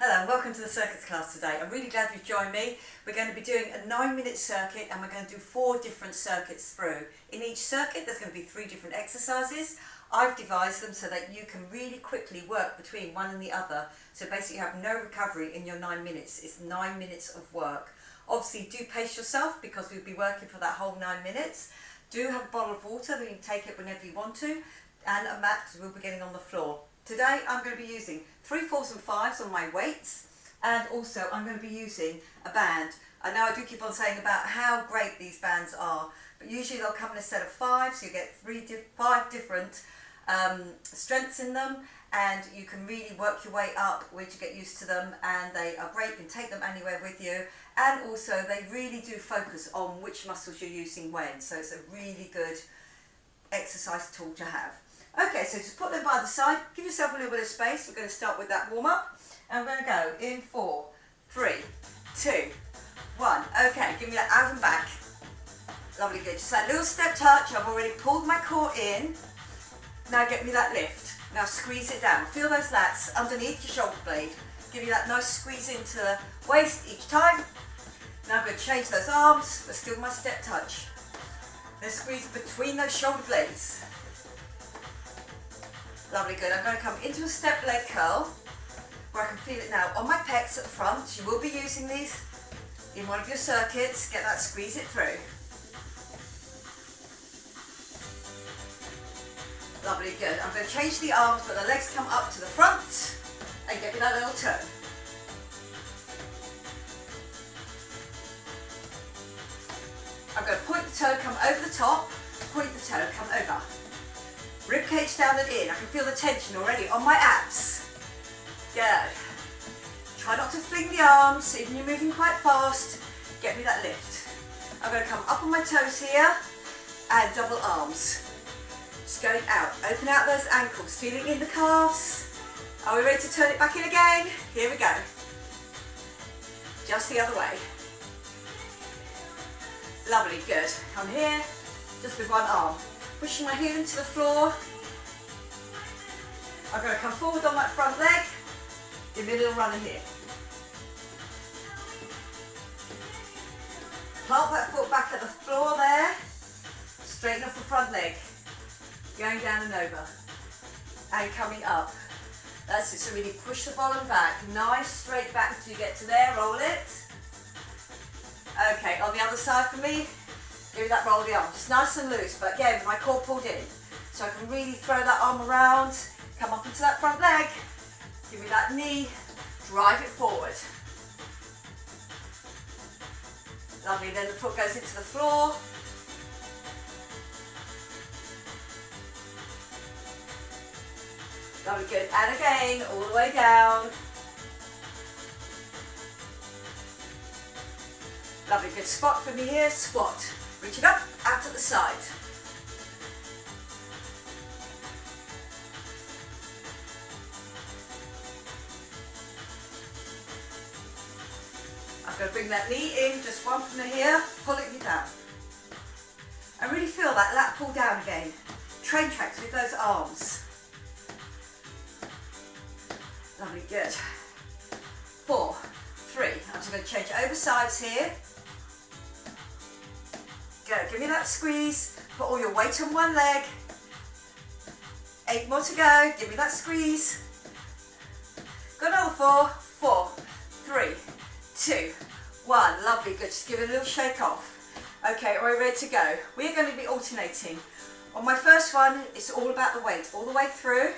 Hello and welcome to the circuits class today. I'm really glad you've joined me. We're going to be doing a 9-minute circuit and we're going to do 4 different circuits through. In each circuit there's going to be 3 different exercises. I've devised them so that you can really quickly work between one and the other. So basically you have no recovery in your 9 minutes. It's 9 minutes of work. Obviously do pace yourself because we'll be working for that whole 9 minutes. Do have a bottle of water, you can take it whenever you want to, and a mat because we'll be getting on the floor. Today I'm going to be using 3, 4s and 5s on my weights, and also I'm going to be using a band. I know I do keep on saying about how great these bands are, but usually they'll come in a set of 5, so you get 5 different strengths in them, and you can really work your way up once you get used to them, and they are great. You can take them anywhere with you, and also they really do focus on which muscles you're using when, so it's a really good exercise tool to have. Okay, so just put them by the side, give yourself a little bit of space. We're going to start with that warm up, and we're going to go in 4, 3, 2, 1. Okay, give me that out and back. Lovely, good. Just that little step touch. I've already pulled my core in. Now get me that lift. Now squeeze it down. Feel those lats underneath your shoulder blade. Give you that nice squeeze into the waist each time. Now I'm going to change those arms, but still my step touch. Then squeeze between those shoulder blades. Lovely, good. I'm going to come into a step leg curl where I can feel it now on my pecs at the front. You will be using these in one of your circuits. Get that, squeeze it through. Lovely, good. I'm going to change the arms, but the legs come up to the front and get me that little turn. I'm going to point the toe, come over the top, point the toe, come over. Rib cage down and in. I can feel the tension already on my abs. Good. Try not to fling the arms, even you're moving quite fast. Get me that lift. I'm going to come up on my toes here and double arms. Just going out. Open out those ankles, feeling in the calves. Are we ready to turn it back in again? Here we go. Just the other way. Lovely, good. Come here, just with one arm. Pushing my heel into the floor. I'm going to come forward on that front leg. Give me a little runner here. Plant that foot back at the floor there. Straighten off the front leg. Going down and over. And coming up. That's it, so really push the bottom back. Nice straight back until you get to there. Roll it. Okay, on the other side for me. Give me that roll of the arm, just nice and loose, but again, with my core pulled in. So I can really throw that arm around, come up into that front leg, give me that knee, drive it forward. Lovely, then the foot goes into the floor. Lovely, good, and again, all the way down. Lovely, good, squat for me here, squat. Reach it up, out to the side. I'm going to bring that knee in, just one from here, pulling it down. I really feel that lat pull down again. Train tracks with those arms. Lovely, good. 4, 3. I'm just going to change over sides here. Go, give me that squeeze, put all your weight on one leg. 8 more to go, give me that squeeze. Got another 4, 4, 3, 2, 1, lovely, good, just give it a little shake off. Okay, are we ready to go? We're going to be alternating. On my first one, it's all about the weight, all the way through.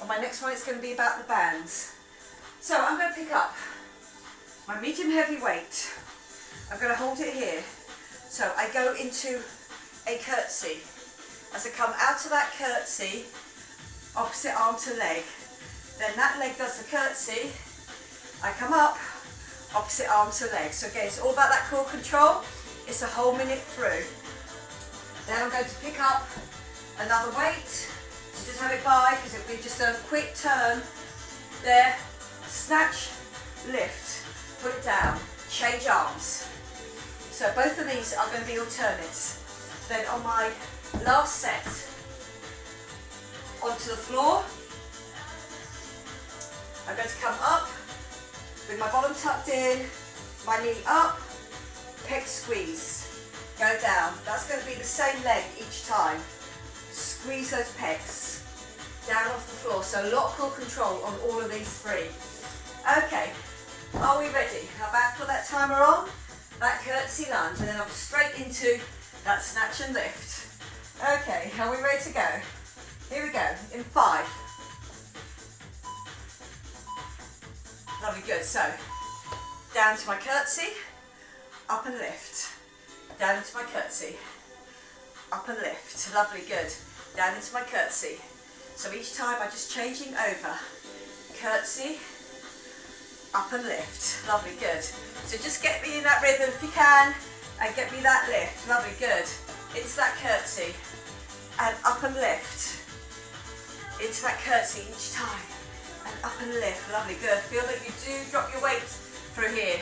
On my next one, it's going to be about the bands. So I'm going to pick up my medium heavy weight. I'm going to hold it here. So I go into a curtsy. As I come out of that curtsy, opposite arm to leg. Then that leg does the curtsy. I come up, opposite arm to leg. So again, it's all about that core control. It's a whole minute through. Then I'm going to pick up another weight. So just have it by, because it'll be just a quick turn. There, snatch, lift, put it down, change arms. So both of these are going to be alternates. Then on my last set, onto the floor. I'm going to come up, With my bottom tucked in, my knee up, pec squeeze, go down. That's going to be the same leg each time. Squeeze those pecs down off the floor. So a lot of core control on all of these three. Okay, are we ready? Now back, put that timer on, that curtsy lunge, and then I'm straight into that snatch and lift. Okay, are we ready to go? Here we go, in 5. Lovely, good. So, down to my curtsy, up and lift. Down into my curtsy, up and lift. Lovely, good. Down into my curtsy. So each time I'm just changing over. Curtsy, up and lift. Lovely, good. So just get me in that rhythm if you can, and get me that lift. Lovely, good. Into that curtsy, and up and lift. Into that curtsy each time, and up and lift. Lovely, good. Feel that you do drop your weight through here.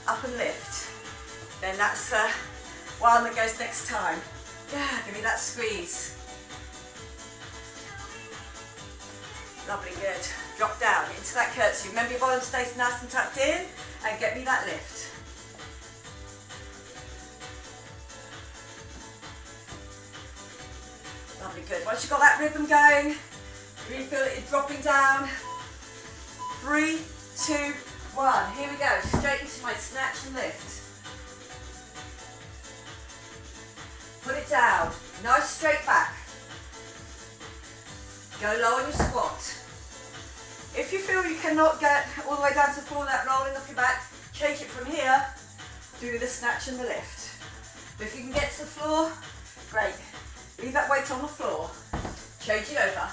Up and lift. Then that's one that goes next time. Yeah, give me that squeeze. Lovely, good. Drop down into that curtsy. Remember your bottom stays nice and tucked in, and get me that lift. Lovely, good. Once you've got that rhythm going, you really feel that you're dropping down. 3, 2, 1. Here we go. Straight into my snatch and lift. Put it down. Nice straight back. Go low on your squat. If you feel you cannot get all the way down to the floor without rolling off your back, change it from here. Do the snatch and the lift. But if you can get to the floor, great. Leave that weight on the floor. Change it over.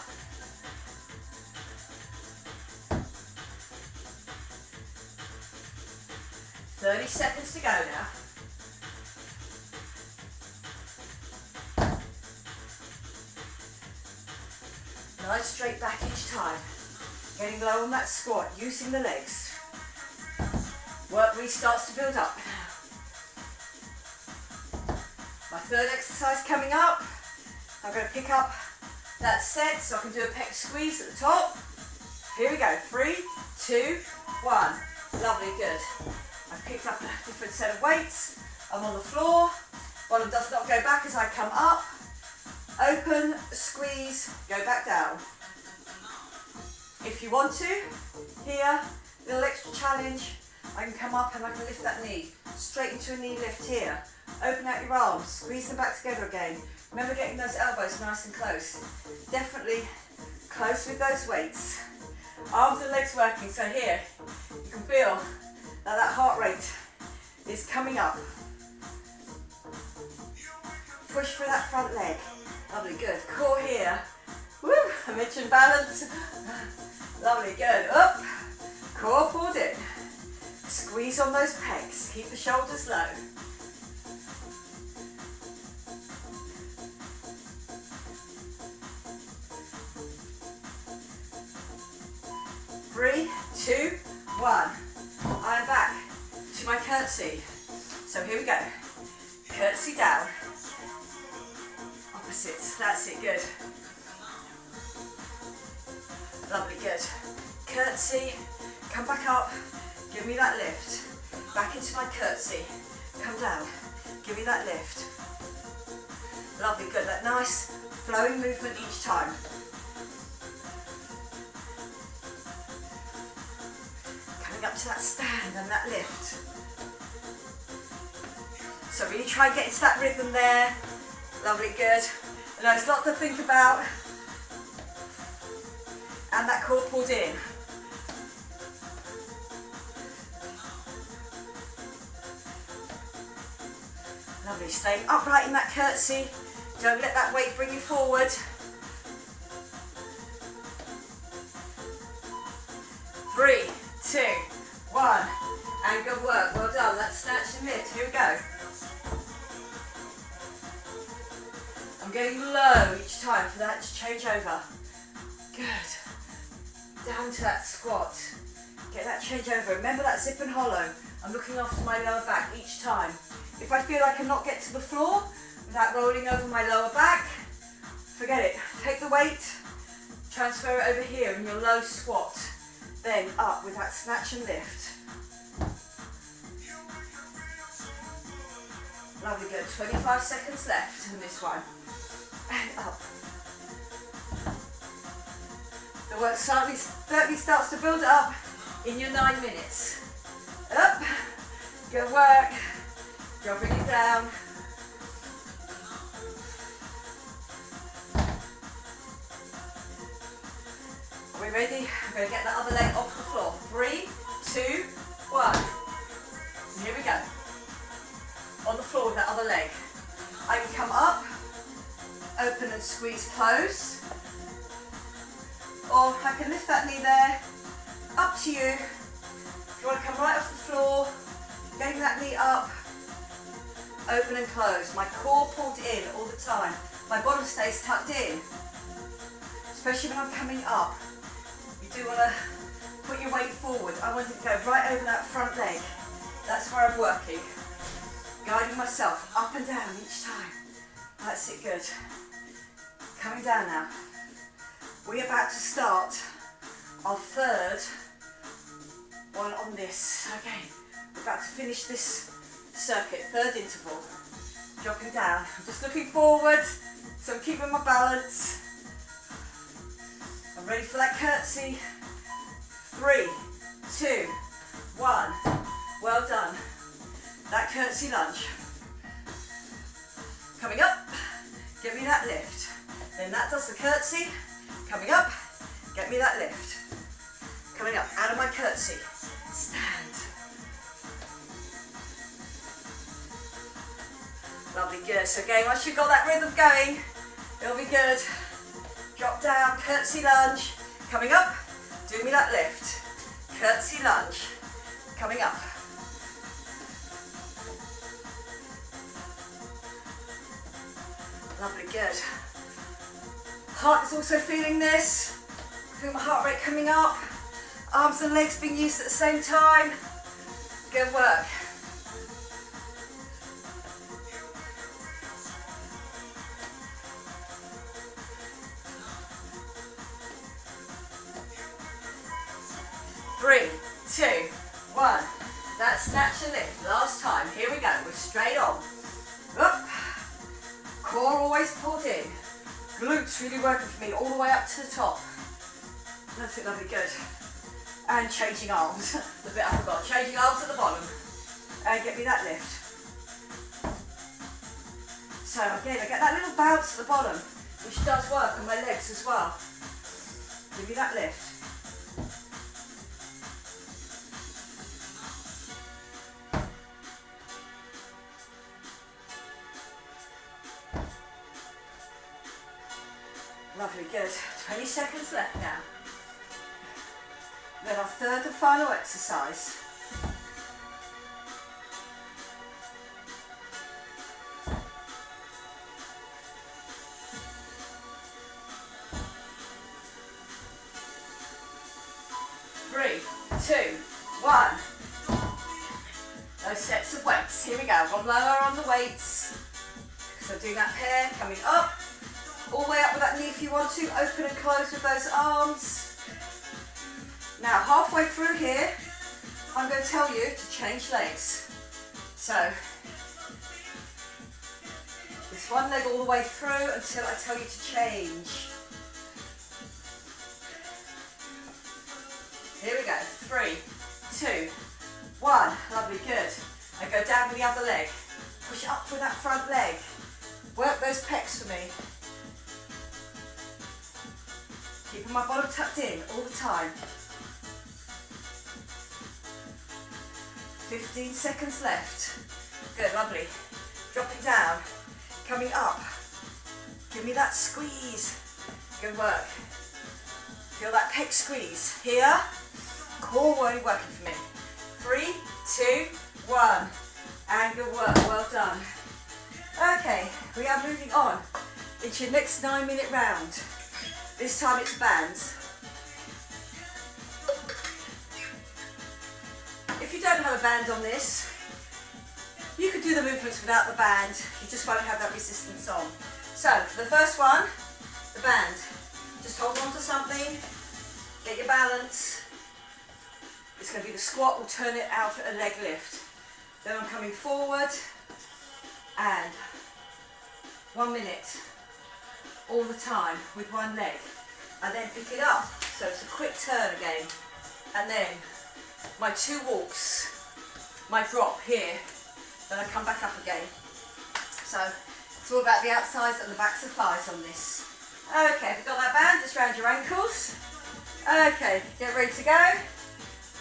"30 seconds to go now." Nice straight back each time. Getting low on that squat, using the legs. Work really starts to build up. My third exercise coming up. I'm going to pick up that set so I can do a pec squeeze at the top. Here we go. 3, 2, 1. Lovely, good. I've picked up a different set of weights. I'm on the floor. Bottom does not go back as I come up. Open, squeeze, go back down. If you want to, here, little extra challenge, I can come up and I can lift that knee. Straight into a knee lift here. Open out your arms, squeeze them back together again. Remember getting those elbows nice and close. Definitely close with those weights. Arms and legs working, so here, you can feel that heart rate is coming up. Push through that front leg. Lovely, good. Core here. Woo, I mentioned balance. Lovely, good. Up. Core pulled in. Squeeze on those pecs. Keep the shoulders low. Three, 2, 1. I'm back to my curtsy. So here we go. Curtsy down. Opposites. That's it. Good. Lovely, good. Curtsy, come back up, give me that lift. Back into my curtsy, come down, give me that lift. Lovely, good. That nice flowing movement each time. Coming up to that stand and that lift. So really try and get into that rhythm there. Lovely, good. And there's a lot to think about. And that core pulled in. Lovely, staying upright in that curtsy. Don't let that weight bring you forward. 3, 2, 1. And good work, well done. That's snatch and lift. Here we go. I'm going low each time for that to change over. Good. Down to that squat. Get that change over. Remember that zip and hollow. I'm looking after my lower back each time. If I feel I cannot get to the floor without rolling over my lower back, forget it. Take the weight, transfer it over here in your low squat. Then up with that snatch and lift. Lovely, good. 25 seconds left in this one. And up. The work certainly starts to build up in your 9 minutes. Up. Good work. Dropping it down. Are we ready? I'm going to get the other leg off the floor. 3, 2, 1. And here we go. On the floor with that other leg. I can come up, open and squeeze close. Or I can lift that knee there. Up to you. If you want to come right off the floor, getting that knee up, open and close. My core pulled in all the time. My bottom stays tucked in. Especially when I'm coming up. You do want to put your weight forward. I want it to go right over that front leg. That's where I'm working. Guiding myself up and down each time. That's it, good. Coming down now. We're about to start our third one on this. Okay, we're about to finish this circuit, third interval. Dropping down. I'm just looking forward, so I'm keeping my balance. I'm ready for that curtsy. 3, 2, 1. Well done. That curtsy lunge. Coming up, get me that lift. Then that does the curtsy. Coming up, get me that lift. Coming up, out of my curtsy. Stand. Lovely, good. So again, once you've got that rhythm going, it'll be good. Drop down, curtsy lunge. Coming up, do me that lift. Curtsy lunge. Coming up. Lovely, good. Heart is also feeling this. Feel my heart rate coming up. Arms and legs being used at the same time. Good work. Three, 2, 1. That snatch and lift. Last time. Here we go. We're straight on. Up. Core always pulled in. Glutes really working for me all the way up to the top. That's it, lovely, good. And changing arms. The bit I forgot. Changing arms at the bottom. And get me that lift. So again, I get that little bounce at the bottom, which does work on my legs as well. Give me that lift. Lovely, good. 20 seconds left now. Then our third and final exercise. Three, 2, 1. Those sets of weights. Here we go. One lower on the weights. So doing that pair, coming up. All the way up with that knee if you want to. Open and close with those arms. Now, halfway through here, I'm going to tell you to change legs. So, this one leg all the way through until I tell you to change. Here we go. 3, 2, 1. Lovely, good. I go down with the other leg. Push up with that front leg. Work those pecs for me. Keeping my bottom tucked in all the time. 15 seconds left. Good, lovely. Dropping down, coming up. Give me that squeeze. Good work. Feel that pec squeeze. Here, core really working for me. 3, 2, 1. And good work, well done. Okay, we are moving on into your next 9-minute round. This time it's bands. If you don't have a band on this, you could do the movements without the band. You just won't have that resistance on. So for the first one, the band. Just hold on to something, get your balance, going to be the squat, we'll turn it out at a leg lift. Then I'm coming forward and 1 minute all the time with one leg. I then pick it up, so it's a quick turn again. And then my 2 walks, my drop here, then I come back up again. So it's all about the outsides and the backs of thighs on this. Okay, if you've got that band, just round your ankles. Okay, get ready to go.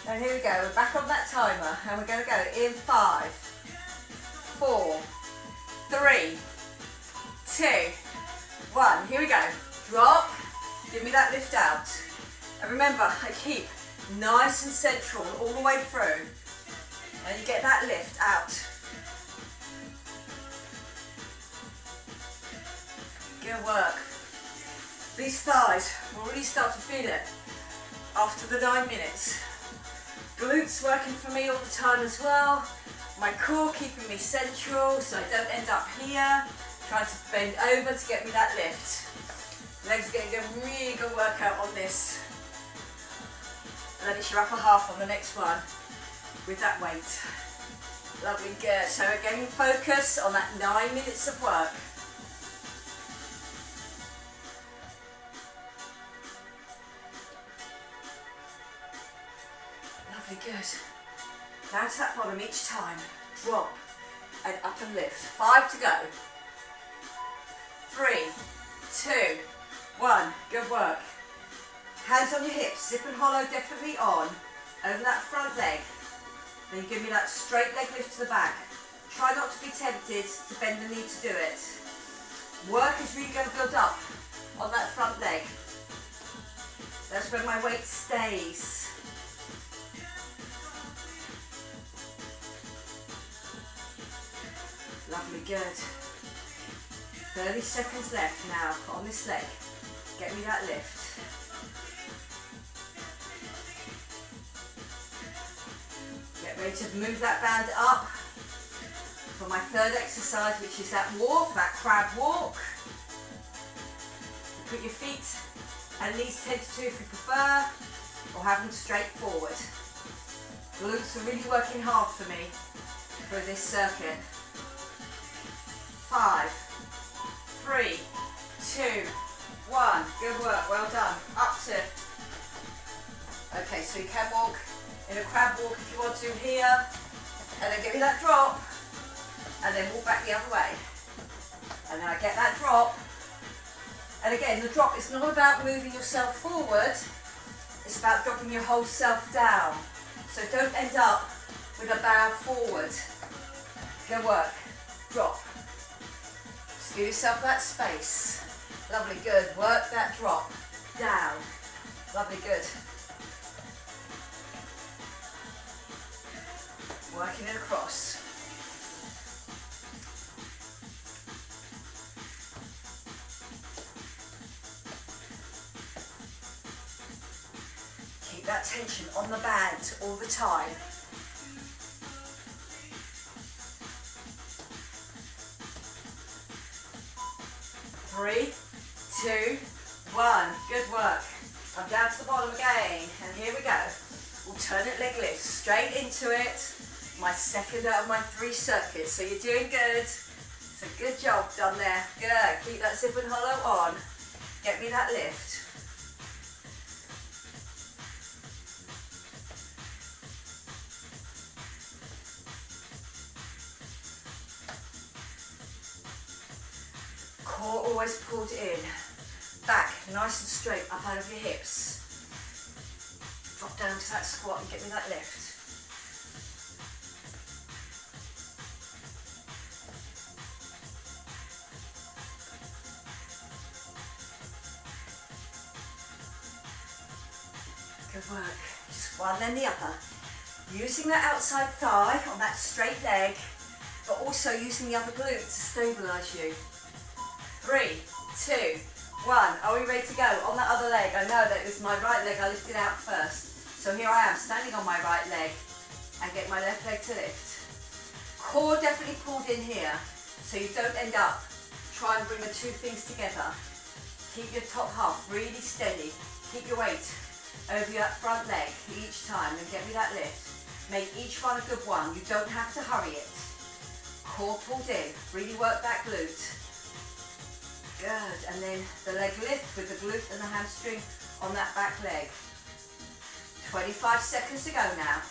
And here we go, we're back on that timer. And we're going to go in 5, 4, 3, 2, 1. Here we go. Drop, give me that lift out. And remember, I keep nice and central all the way through. And you get that lift out. Good work. These thighs will really start to feel it after the 9 minutes. Glutes working for me all the time as well. My core keeping me central so I don't end up here, trying to bend over to get me that lift. Legs are getting a really good workout on this. And then it's your upper half on the next one with that weight. Lovely, good. So again, focus on that 9 minutes of work. Lovely, good. Down to that bottom each time. Drop and up and lift. 5 to go. 3, 2, 1. Good work. Hands on your hips. Zip and hollow definitely on. Over that front leg. Then you give me that straight leg lift to the back. Try not to be tempted to bend the knee to do it. Work is really going to build up on that front leg. That's where my weight stays. Lovely, good. 30 seconds left now on this leg. Get me that lift. Get ready to move that band up for my third exercise, which is that walk, that crab walk. Put your feet at least 10 to 2 if you prefer, or have them straight forward. Glutes are really working hard for me for this circuit. 5, 3, 2, 1. Good work, well done. Up to. Okay, so you can walk in a crab walk if you want to here, and then give me that drop, and then walk back the other way. And then I get that drop, and again, the drop is not about moving yourself forward, it's about dropping your whole self down. So don't end up with a bow forward. Good work. Drop. Just give yourself that space. Lovely, good. Work that drop. Down. Lovely, good. Working it across. Keep that tension on the band all the time. Three, 2, 1. Good work. I'm down to the bottom again, and here we go. Alternate leg lifts, straight into it. My second out of my 3 circuits, so you're doing good. So good job done there. Good. Keep that zip and hollow on. Get me that lift. Core always pulled in. Back nice and straight up out of your hips. Drop down to that squat and get me that lift. Good work. Just one then the other. Using that outside thigh on that straight leg, but also using the other glute to stabilise you. 3, 2, 1. Are we ready to go? On that other leg. I know that it was my right leg I lifted out first. So here I am, standing on my right leg and get my left leg to lift. Core definitely pulled in here, so you don't end up trying to bring the 2 things together. Keep your top half really steady. Keep your weight over your front leg each time, and get me that lift. Make each one a good one. You don't have to hurry it. Core pulled in, really work that glute. Good, and then the leg lift with the glute and the hamstring on that back leg. 25 seconds to go now.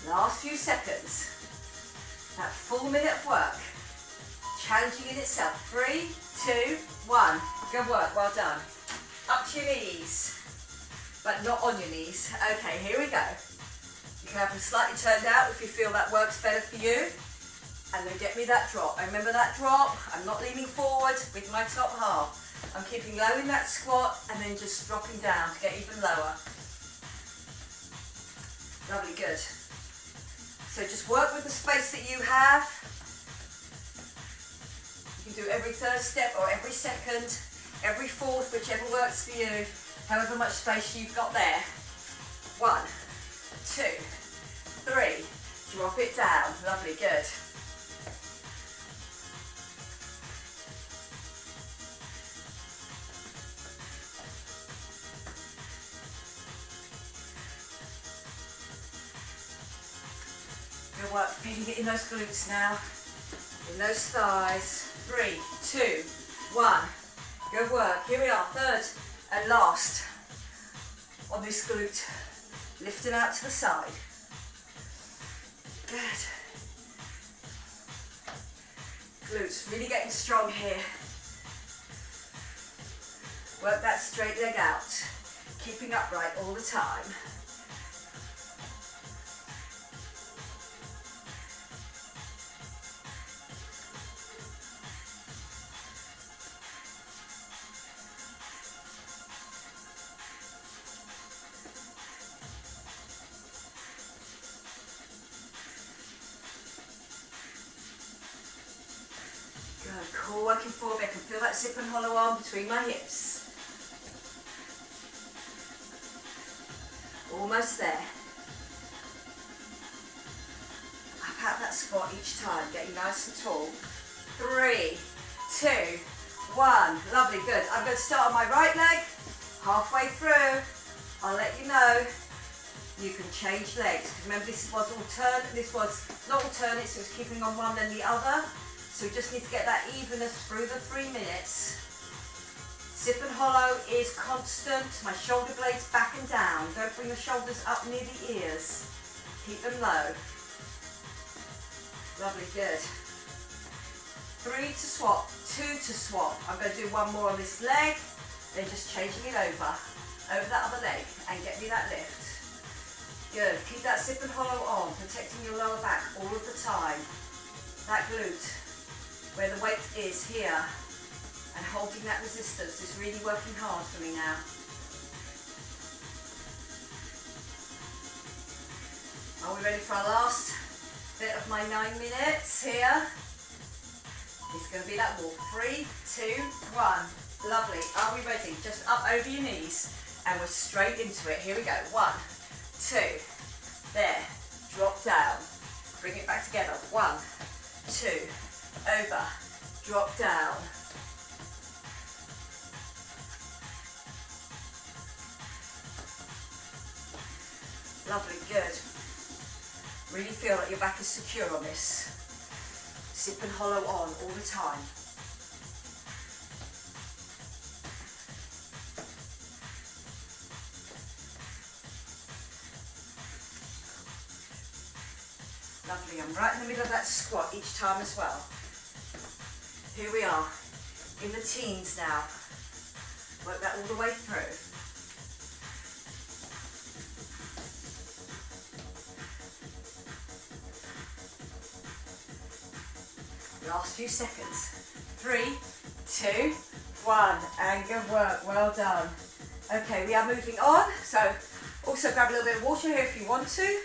Last few seconds. That full minute of work. Challenging in itself. 3, 2, 1. Good work, well done. Up to your knees, but not on your knees. Okay, here we go. You can have them slightly turned out if you feel that works better for you. And then get me that drop. And remember that drop, I'm not leaning forward with my top half. I'm keeping low in that squat and then just dropping down to get even lower. Lovely, good. So just work with the space that you have. You can do every third step or every second, every fourth, whichever works for you, however much space you've got there. 1, 2, 3, drop it down. Lovely, good. Good work, feeling it in those glutes now, in those thighs. 3, 2, 1. Good work. Here we are, third and last on this glute. Lifting out to the side. Good. Glutes really getting strong here. Work that straight leg out. Keeping upright all the time. Core working forward. I can feel that zip and hollow arm between my hips. Almost there. Up out that squat each time, getting nice and tall. 3, 2, 1. Lovely, good. I'm going to start on my right leg. Halfway through, I'll let you know you can change legs. Remember, this was alternate. This was not alternate, so it was keeping on one then the other. So we just need to get that evenness through the 3 minutes. Zip and hollow is constant. My shoulder blades back and down. Don't bring the shoulders up near the ears. Keep them low. Lovely, good. 3 to swap, 2 to swap. I'm going to do one more on this leg, then just changing it over that other leg, and get me that lift. Good, keep that zip and hollow on, protecting your lower back all of the time. That glute, where the weight is here, and holding that resistance is really working hard for me now. Are we ready for our last bit of my 9 minutes here? It's going to be that walk. 3, 2, 1. Lovely. Are we ready? Just up over your knees, and we're straight into it. Here we go. 1, 2. There. Drop down. Bring it back together. 1, 2. Over, drop down. Lovely, good. Really feel that your back is secure on this. Zip and hollow on all the time. Lovely, I'm right in the middle of that squat each time as well. Here we are, in the teens now. Work that all the way through. Last few seconds. 3, 2, 1, and good work, well done. Okay, we are moving on, so also grab a little bit of water here if you want to.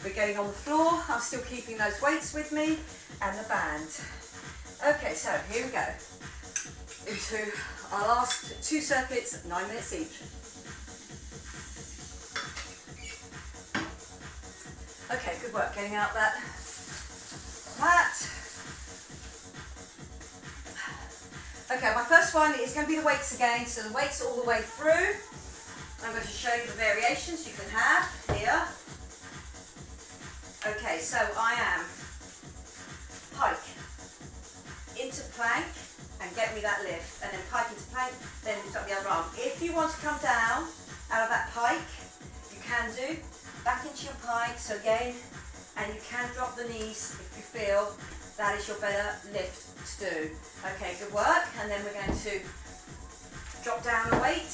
We're getting on the floor. I'm still keeping those weights with me and the band. Okay, so here we go into our last 2 circuits, 9 minutes each. Okay, good work getting out that. Okay, my first one is going to be the weights again, so the weights all the way through. I'm going to show you the variations you can have here. Okay, so I am pike into plank and get me that lift, and then pike into plank, then lift up the other arm. If you want to come down out of that pike, you can do. Back into your pike, so again, and you can drop the knees if you feel that is your better lift to do. Okay, good work, and then we're going to drop down the weight,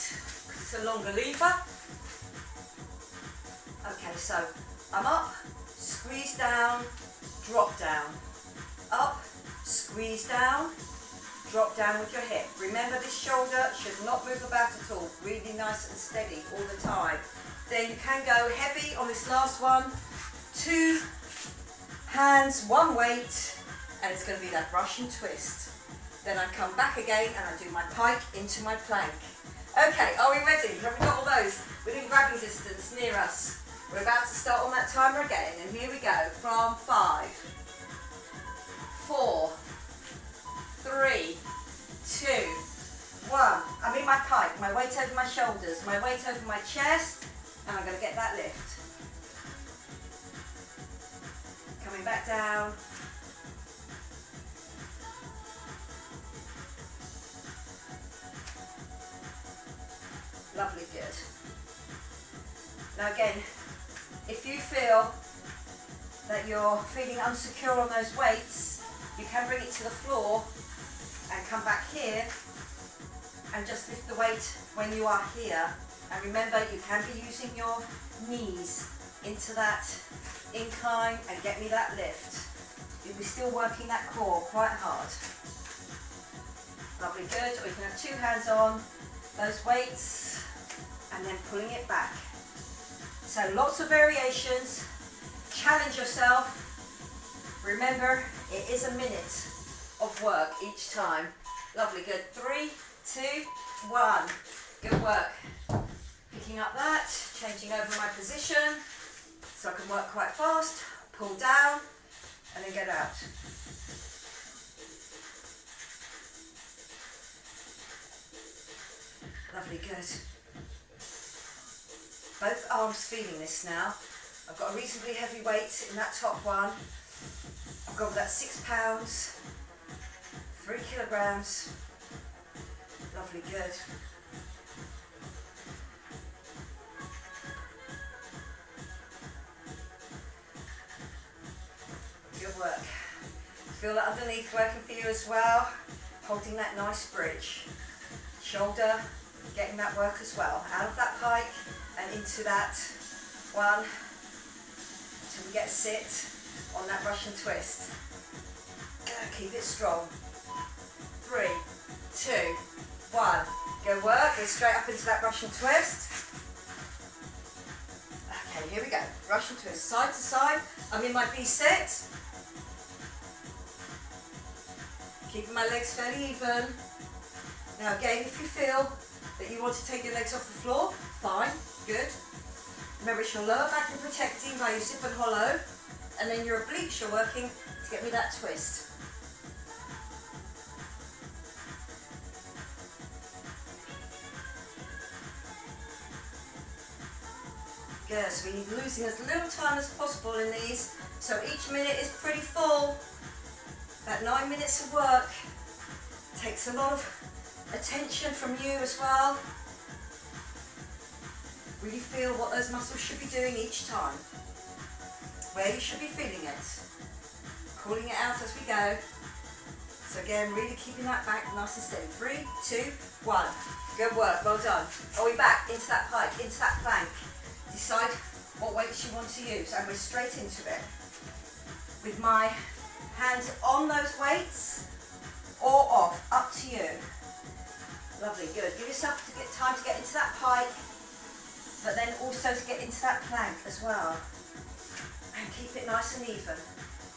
because it's a longer lever. Okay, so I'm up, squeeze down, drop down, up, squeeze down, drop down with your hip. Remember, this shoulder should not move about at all, really nice and steady all the time. Then you can go heavy on this last one, 2 hands, 1 weight, and it's going to be that Russian twist. Then I come back again and I do my pike into my plank. Okay, are we ready? Have we got all those within grabbing distance near us? We're about to start on that timer again, and here we go, from 5, 4, 3, 2, 1. I'm in my pike, my weight over my shoulders, my weight over my chest, and I'm going to get that lift. Coming back down. Lovely, good. Now again, if you feel that you're feeling unsecure on those weights, you can bring it to the floor and come back here and just lift the weight when you are here. And remember, you can be using your knees into that incline and get me that lift. You'll be still working that core quite hard. Lovely, good. Or you can have 2 hands on those weights and then pulling it back. So lots of variations. Challenge yourself. Remember, it is a minute of work each time. Lovely, good. 3, 2, 1. Good work. Picking up that, changing over my position so I can work quite fast. Pull down and then get out. Lovely, good. Both arms feeling this now. I've got a reasonably heavy weight in that top one. I've got that 6 pounds, 3 kilograms. Lovely, good. Good work. Feel that underneath working for you as well. Holding that nice bridge. Shoulder, getting that work as well. Out of that pike and into that one until we get a sit on that Russian twist. Keep it strong. 3, 2, 1. Go work. Go straight up into that Russian twist. Okay, here we go. Russian twist, side to side. I'm in my V set. Keeping my legs fairly even. Now again, if you feel that you want to take your legs off the floor, fine, good. Remember, it's your lower back you're protecting by your zip and hollow, and then your obliques you're working to get me that twist. Good, so we're losing as little time as possible in these, so each minute is pretty full. That 9 minutes of work takes a lot of attention from you as well. Really feel what those muscles should be doing each time, where you should be feeling it, calling it out as we go. So again, really keeping that back nice and steady. 3, 2, 1. Good work, well done. Are we back into that pike, into that plank? Decide what weights you want to use, and we're straight into it. With my hands on those weights or off, up to you. Lovely, good. Give yourself time to get into that pike, but then also to get into that plank as well. And keep it nice and even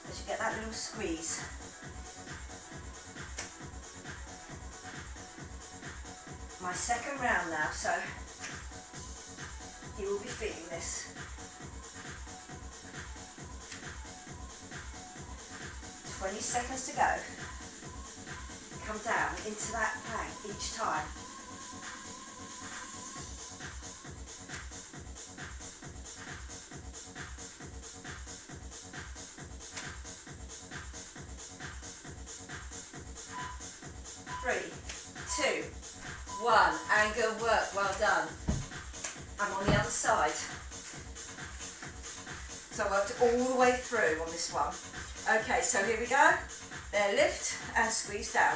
as you get that little squeeze. My second round now, so you will be feeling this. 20 seconds to go. Come down into that plank each time. Three, two, one, and good work, well done. I'm on the other side. So I worked all the way through on this one. Okay, so here we go. There, lift and squeeze down.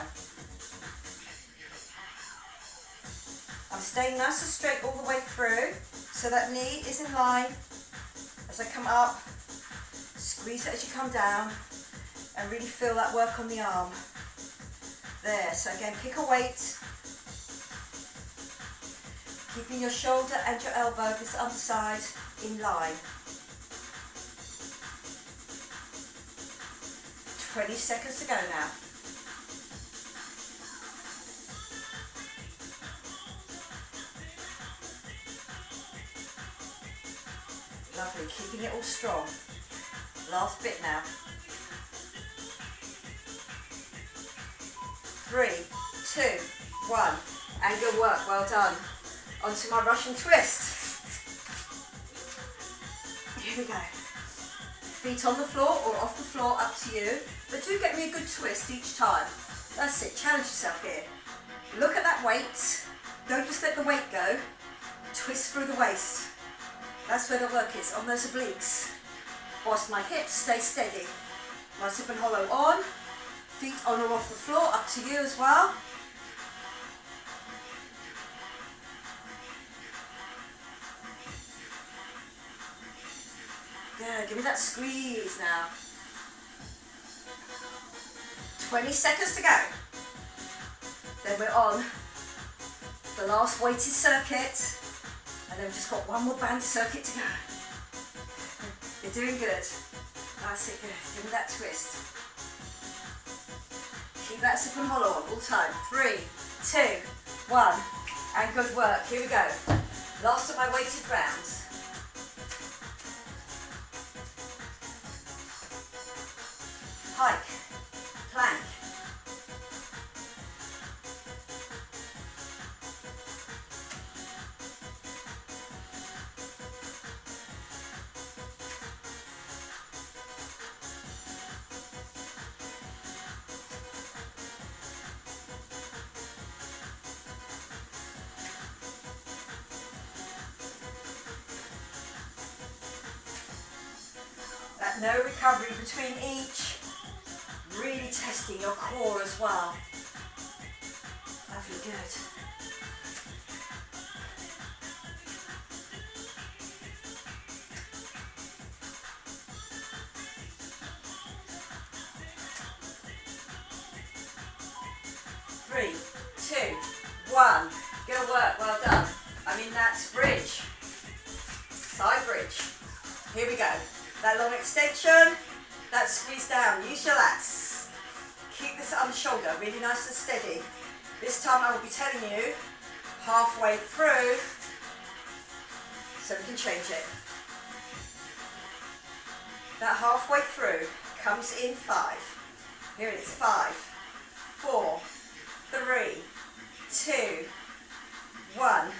I'm staying nice and straight all the way through, so that knee is in line. As I come up, squeeze it as you come down, and really feel that work on the arm. There, so again, pick a weight. Keeping your shoulder and your elbow, this other side, in line. 20 seconds to go now. Lovely, keeping it all strong. Last bit now. 3, 2, 1, and good work, well done. Onto my Russian twist. Here we go. Feet on the floor or off the floor, up to you. But do get me a good twist each time. That's it, challenge yourself here. Look at that weight. Don't just let the weight go. Twist through the waist. That's where the work is, on those obliques. Whilst my hips stay steady. Nice hip and hollow on. Feet on or off the floor, up to you as well. Good, give me that squeeze now. 20 seconds to go. Then we're on the last weighted circuit, and then we've just got one more band circuit to go. You're doing good. That's it, good. Give me that twist. Keep that sip and hollow on all the time. 3, 2, 1, and good work. Here we go. Last of my weighted rounds. Pike, plank. That no recovery between each. Really testing your core as well. Lovely, good. Three, 2, 1. Good work, well done. I'm in that bridge. Side bridge. Here we go. That long extension. That squeeze down, use your lats. Keep this on the shoulder, really nice and steady. This time I will be telling you halfway through, so we can change it. That halfway through comes in 5. Here it is, 5, 4, 3, 2, 1.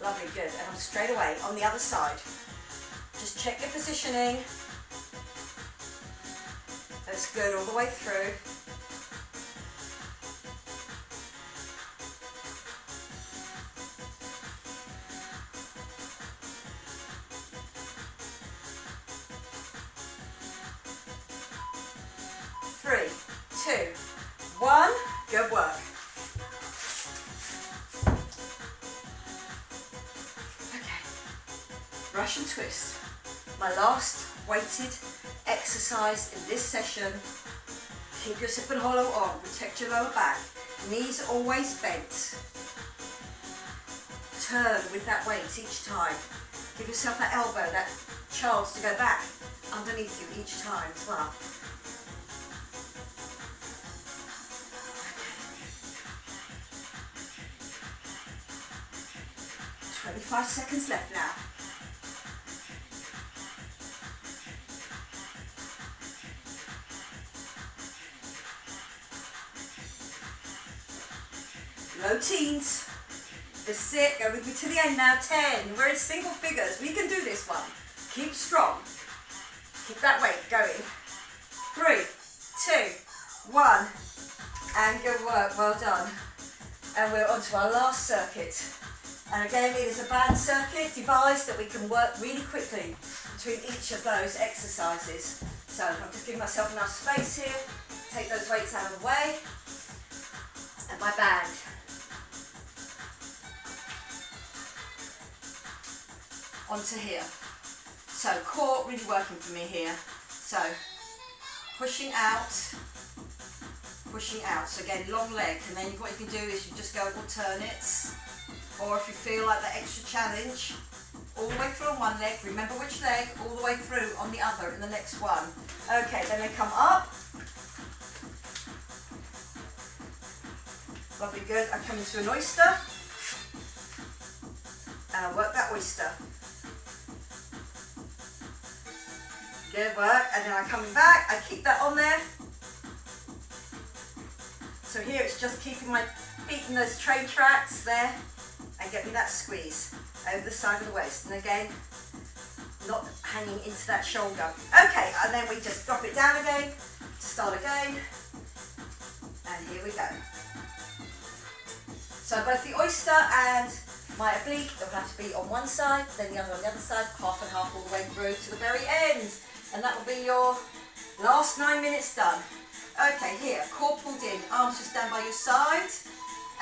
Lovely, good. And I'm straight away on the other side. Just check your positioning. That's good all the way through. Three, 2, 1. Good work. Okay. Russian twist. My last weighted exercise in this session. Keep your hip and hollow on, protect your lower back. Knees always bent. Turn with that weight each time. Give yourself that elbow, that chance to go back underneath you each time as well. 25 seconds left now. low teens. This is it, go with me to the end now. 10, we're in single figures. We can do this one. Keep strong. Keep that weight going. 3, 2, 1. And good work, well done. And we're on to our last circuit. And again, it is a band circuit devised that we can work really quickly between each of those exercises. So I'm just giving myself enough space here. Take those weights out of the way. And my band. Onto here. So core really working for me here. So pushing out. So again, long leg, and then what you can do is you just go alternates, or if you feel like that extra challenge, all the way through on one leg, remember which leg, all the way through on the other in the next one. Okay, then they come up. Lovely, good. I come into an oyster, and I work that oyster. Good work, and then I'm coming back, I keep that on there. So here it's just keeping my feet in those train tracks there and get me that squeeze over the side of the waist. And again, not hanging into that shoulder. Okay, and then we just drop it down again, start again, and here we go. So both the oyster and my oblique, they'll have to be on one side, then the other on the other side, half and half all the way through to the very end. And that will be your last 9 minutes done. Okay, here, core pulled in, arms just down by your side,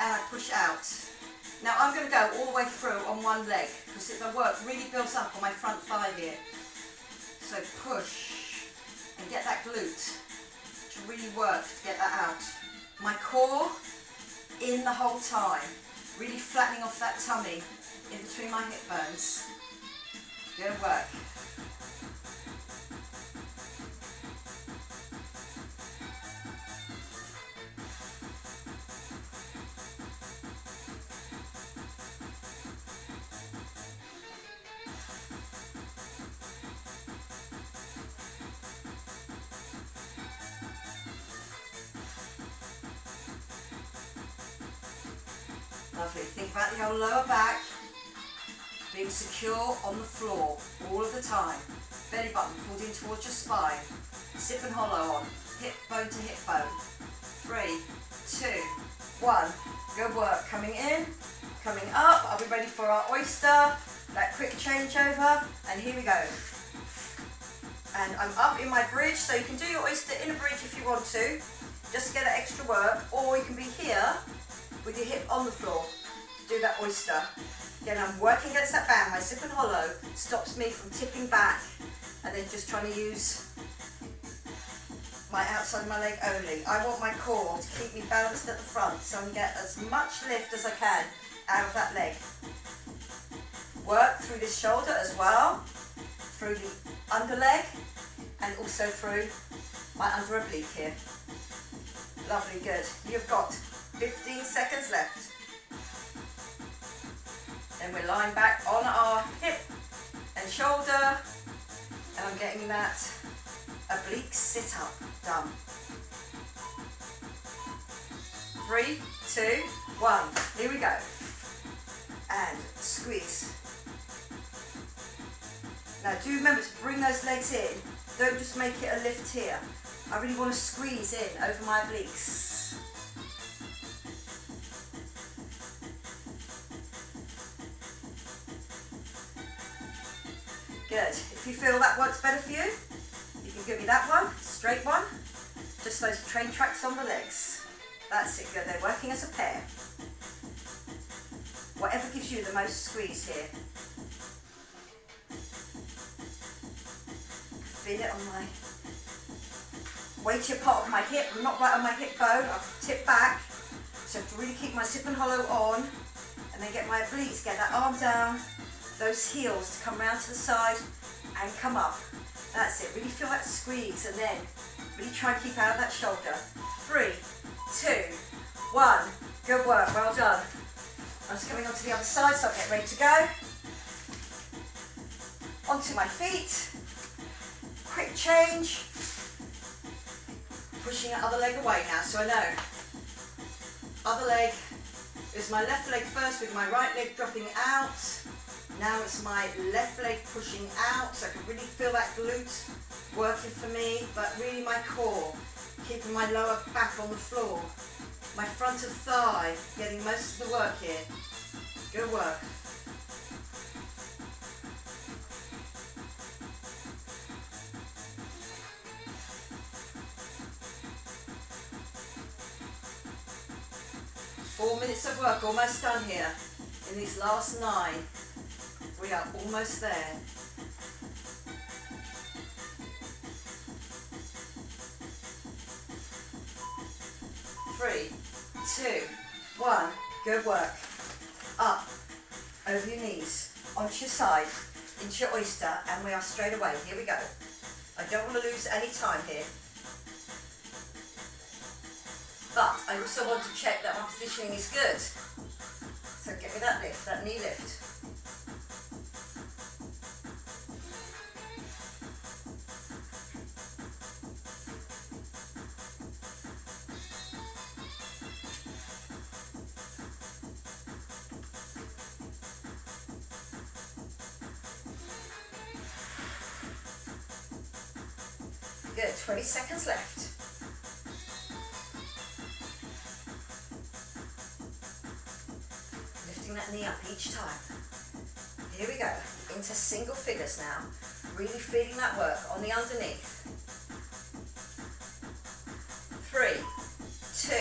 and I push out. Now I'm going to go all the way through on one leg, because the work really builds up on my front thigh here. So push, and get that glute to really work to get that out. My core in the whole time, really flattening off that tummy in between my hip bones. Good work. Lovely. Think about your lower back being secure on the floor all of the time. Belly button pulled in towards your spine. Sip and hollow on. Hip bone to hip bone. 3, 2, 1. Good work. Coming in, coming up. Are we ready for our oyster? That quick changeover. And here we go. And I'm up in my bridge, so you can do your oyster in a bridge if you want to. Just to get that extra work. Or you can be here with your hip on the floor to do that oyster. Again, I'm working against that band. My sip and hollow stops me from tipping back and then just trying to use my outside of my leg only. I want my core to keep me balanced at the front so I can get as much lift as I can out of that leg. Work through this shoulder as well, through the under leg and also through my under oblique here. Lovely, good. You've got 15 seconds left. Then we're lying back on our hip and shoulder, and I'm getting that oblique sit up done. 3, 2, 1. Here we go. And squeeze. Now do remember to bring those legs in. Don't just make it a lift here. I really want to squeeze in over my obliques. Good. If you feel that works better for you, you can give me that one, straight one. Just those train tracks on the legs. That's it, good. They're working as a pair. Whatever gives you the most squeeze here. Feel it on my weightier part of my hip. I'm not right on my hip bone. I've tipped back. So to really keep my sip and hollow on, and then get my obliques, get that arm down, those heels to come round to the side and come up. That's it. Really feel that squeeze, and then really try and keep out of that shoulder. 3, 2, 1. Good work. Well done. I'm just coming onto the other side, so I'll get ready to go. Onto my feet. Quick change. Pushing that other leg away now, so I know. Other leg It was my left leg first with my right leg dropping out. Now it's my left leg pushing out, so I can really feel that glute working for me, but really my core, keeping my lower back on the floor. My front of thigh, getting most of the work here. Good work. Four minutes of work, almost done here. In these last 9, we are almost there. 3, 2, 1, good work. Up, over your knees, onto your side, into your oyster, and we are straight away. Here we go. I don't want to lose any time here. But I also want to check that my positioning is good. So get me that lift, that knee lift. Good, 20 seconds left. Lifting that knee up each time. Here we go, into single figures now. Really feeling that work on the underneath. 3, 2,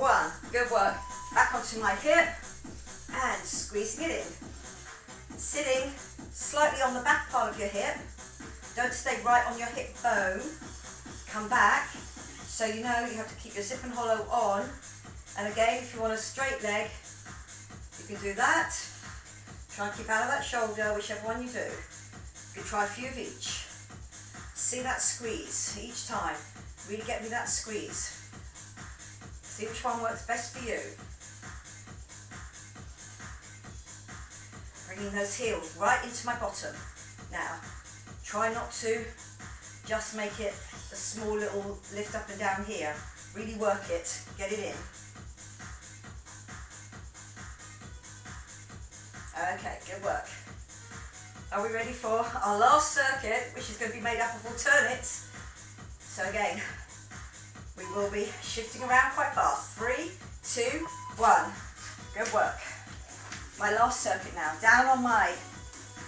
1, good work. Back onto my hip and squeezing it in. Sitting slightly on the back part of your hip. Don't stay right on your hip bone. Come back. So you know you have to keep your zip and hollow on. And again, if you want a straight leg, you can do that. Try and keep out of that shoulder, whichever one you do. You can try a few of each. See that squeeze each time. Really get me that squeeze. See which one works best for you. Bringing those heels right into my bottom. Now, try not to just make it a small little lift up and down here. Really work it, get it in. Okay, good work. Are we ready for our last circuit, which is going to be made up of alternates? So again, we will be shifting around quite fast. 3, 2, 1. Good work. My last circuit now. Down on my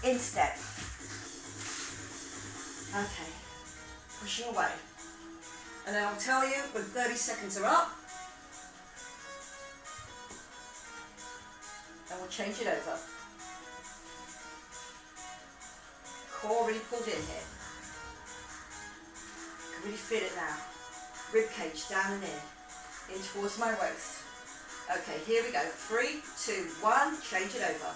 instep. Okay, pushing away. And then I'll tell you when 30 seconds are up. And we'll change it over. Core really pulled in here. Can really feel it now. Rib cage down and in towards my waist. Okay, here we go. 3, 2, 1, change it over.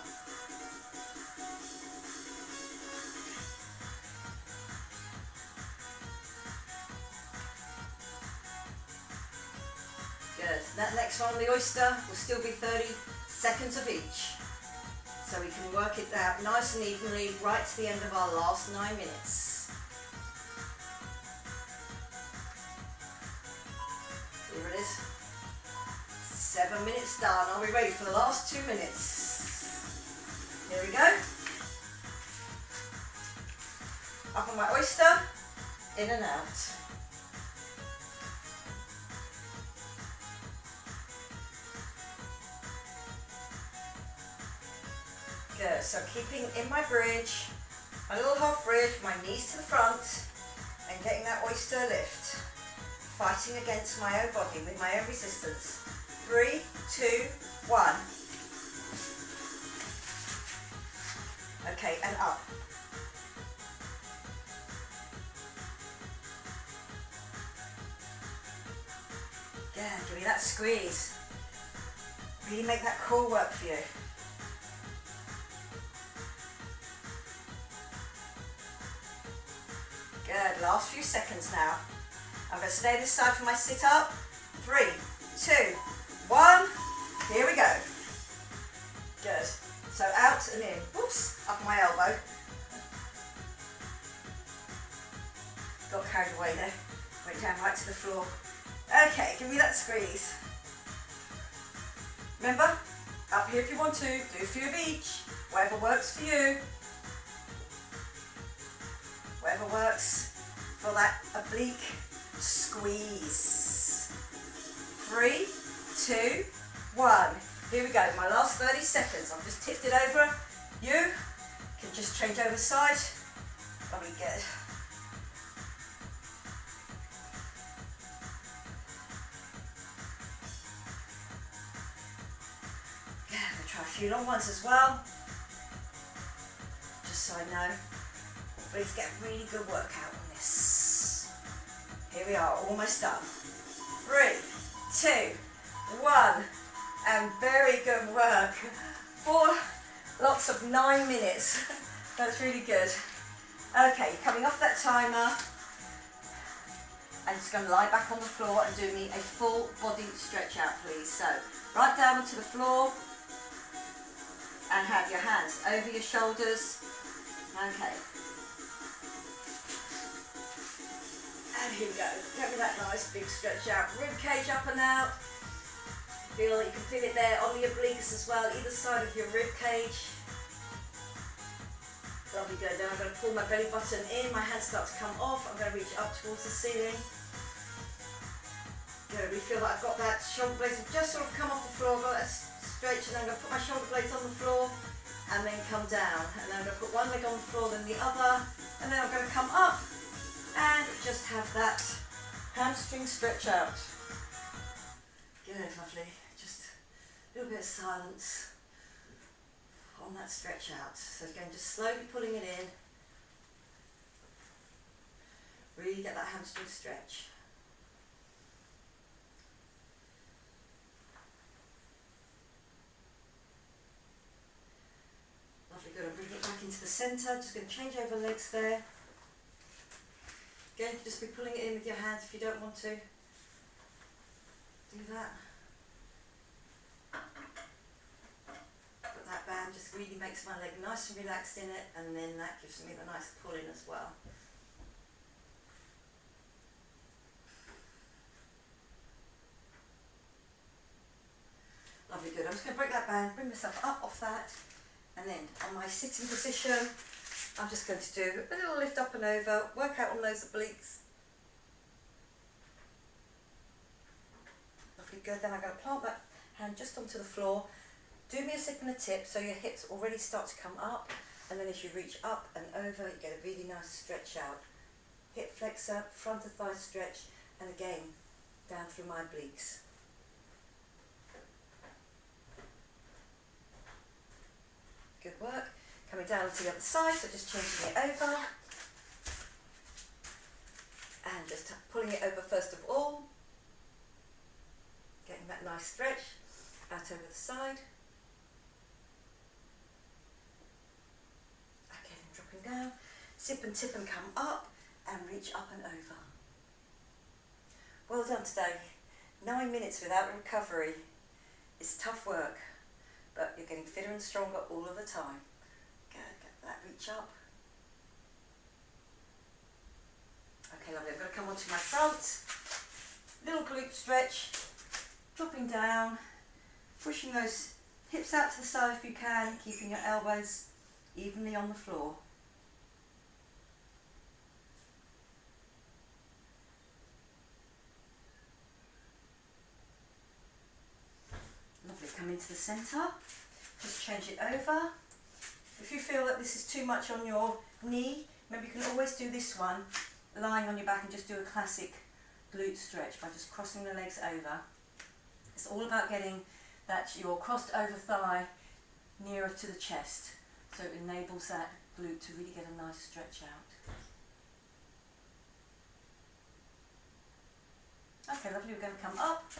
Good. That next one, the oyster, will still be 30 seconds of each. So we can work it out nice and evenly right to the end of our last 9 minutes. Here it is. 7 minutes done. Are we ready for the last 2 minutes? Here we go. Up on my oyster, in and out. Good, so keeping in my bridge, my little half bridge, my knees to the front, and getting that oyster lift. Fighting against my own body with my own resistance. 3, 2, 1. Okay, and up. Yeah, give me that squeeze. Really make that core work for you. Good, last few seconds now. I'm going to stay this side for my sit up. 3, 2, 1. Here we go. Good. So out and in. Whoops, up my elbow. Got carried away there. Went down right to the floor. Okay, give me that squeeze. Remember, up here if you want to, do a few of each, whatever works for you. Whatever works for that oblique squeeze. 3, 2, 1. Here we go, my last 30 seconds. I've just tipped it over. You can just change over side. Very good. Yeah, I'm going to try a few long ones as well. Just so I know. Please get a really good workout on this. Here we are, almost done. 3, 2, 1. And very good work. 4 lots of 9 minutes. That's really good. Okay, coming off that timer. I'm just going to lie back on the floor and do me a full body stretch out, please. So, right down onto the floor and have your hands over your shoulders. Okay. And here we go. Get me that nice big stretch out. Rib cage up and out. You can feel it there on the obliques as well, either side of your rib cage. Lovely, good. Then I'm going to pull my belly button in, my hands start to come off. I'm going to reach up towards the ceiling. Good. We feel like I've got that shoulder blades have just sort of come off the floor, got that stretch, and then I'm going to put my shoulder blades on the floor and then come down. And then I'm going to put one leg on the floor, then the other, and then I'm going to come up and just have that hamstring stretch out. Good, lovely. Just a little bit of silence on that stretch out. So again, just slowly pulling it in. Really get that hamstring stretch. Lovely, good. I'm bringing it back into the centre. Just going to change over legs there. Again, just be pulling it in with your hands if you don't want to. Do that. But that band just really makes my leg nice and relaxed in it, and then that gives me the nice pull in as well. Lovely, good. I'm just going to break that band, bring myself up off that, and then on my sitting position, I'm just going to do a little lift up and over, work out on those obliques. Good, then I'm going to plant that hand just onto the floor. Do me a sip and a tip so your hips already start to come up, and then as you reach up and over, you get a really nice stretch out. Hip flexor, front of thigh stretch, and again, down through my obliques. Good work. Coming down to the other side, so just changing it over. And just pulling it over first of all. Getting that nice stretch out over the side. Okay, then dropping down. Sip and tip and come up and reach up and over. Well done today. 9 minutes without recovery. It's tough work, but you're getting fitter and stronger all of the time. Good, get that reach up. Okay, lovely. I'm going to come onto my front. Little glute stretch. Dropping down, pushing those hips out to the side if you can, keeping your elbows evenly on the floor. Lovely, come into the centre, just change it over. If you feel that this is too much on your knee, maybe you can always do this one, lying on your back, and just do a classic glute stretch by just crossing the legs over. It's all about getting that your crossed over thigh nearer to the chest, so it enables that glute to really get a nice stretch out. Okay, lovely, we're going to come up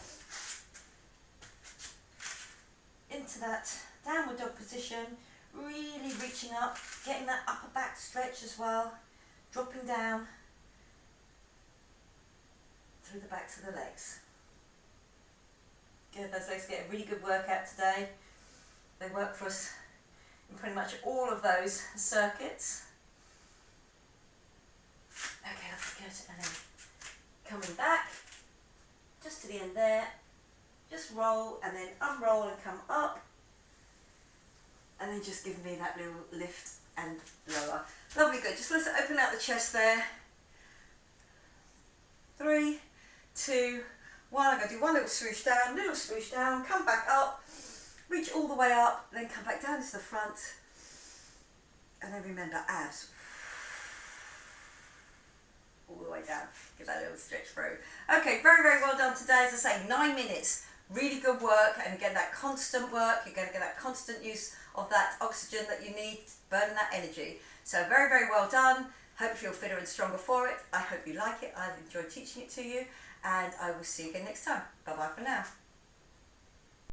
into that downward dog position, really reaching up, getting that upper back stretch as well, dropping down through the backs of the legs. Good, those legs get a really good workout today. They work for us in pretty much all of those circuits. Okay, that's good. And then coming back, just to the end there, just roll and then unroll and come up, and then just give me that little lift and lower. Lovely, good. Just let's open out the chest there. 3, 2, 1. I'm going to do one little swoosh down, come back up, reach all the way up, then come back down to the front, and then remember abs. All the way down, give that little stretch through. Okay, very, very well done today. As I say, 9 minutes, really good work, and again, that constant work, you're going to get that constant use of that oxygen that you need, burning that energy. So very, very well done. Hope you feel fitter and stronger for it. I hope you like it. I've enjoyed teaching it to you, and I will see you again next time. Bye bye for now.